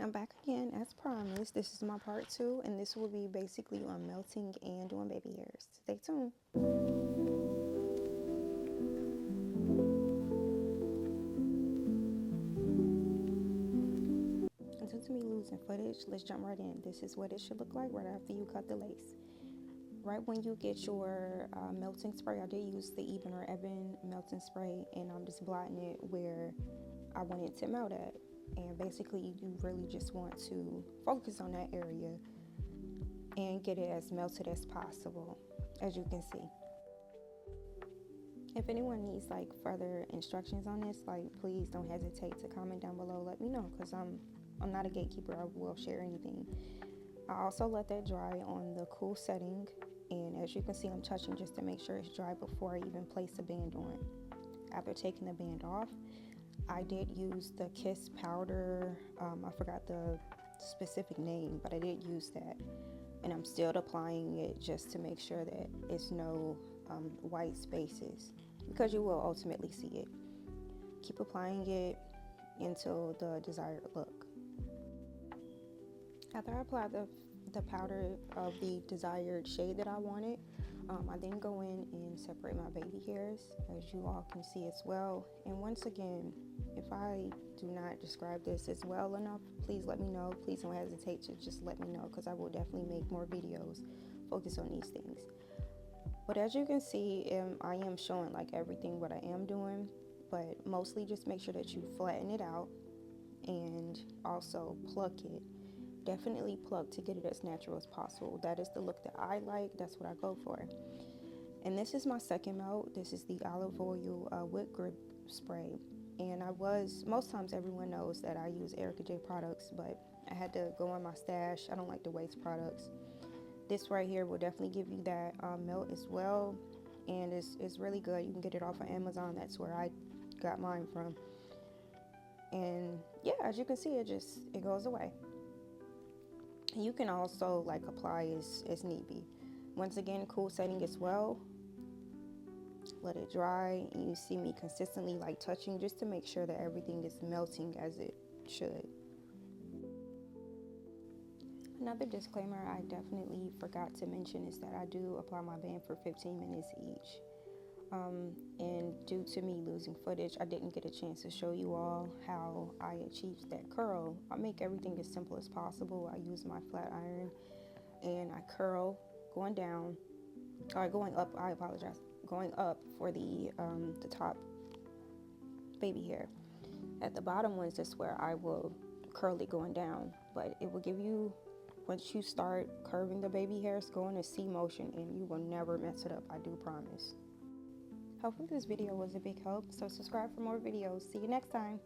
I'm back again as promised. This is my part 2, and this will be basically on melting and doing baby hairs. Stay tuned. And due to me losing footage, let's jump right in. This is what it should look like right after you cut the lace. Right when you get your melting spray, I did use the Eben or Eben melting spray, and I'm just blotting it where I want it to melt at. And basically, you really just want to focus on that area and get it as melted as possible, as you can see. If anyone needs like further instructions on this, like please don't hesitate to comment down below. Let me know, because I'm not a gatekeeper. I will share anything. I also let that dry on the cool setting, and as you can see, I'm touching just to make sure it's dry before I even place the band on. After taking the band off, I did use the Kiss powder. I forgot the specific name, but I did use that, and I'm still applying it just to make sure that it's no white spaces, because you will ultimately see it. Keep applying it until the desired look. After I applied the powder of the desired shade that I wanted, I then go in and separate my baby hairs, as you all can see as well. And once again, if I do not describe this as well enough, please let me know. Please don't hesitate to just let me know, because I will definitely make more videos focus on these things. But as you can see, I am showing like everything what I am doing, but mostly just make sure that you flatten it out and also pluck it. Definitely pluck to get it as natural as possible. That is the look that I like. That's what I go for. And this is my second melt. This is the olive oil whip grip spray. And most times everyone knows that I use Erica J products, but I had to go on my stash. I don't like to waste products. This right here will definitely give you that melt as well, and it's really good. You can get it off of Amazon. That's where I got mine from. And yeah, as you can see, it goes away. You can also like apply as need be. Once again, cool setting as well. Let it dry, and you see me consistently like touching just to make sure that everything is melting as it should. Another disclaimer I definitely forgot to mention is that I do apply my band for 15 minutes each. And due to me losing footage, I didn't get a chance to show you all how I achieved that curl. I make everything as simple as possible. I use my flat iron and I curl going down, or going up, I apologize, going up for the top baby hair. At the bottom ones, that's where I will curl it going down, but it will give you, once you start curving the baby hairs, go in a C motion and you will never mess it up, I do promise. Hopefully this video was a big help, so subscribe for more videos. See you next time.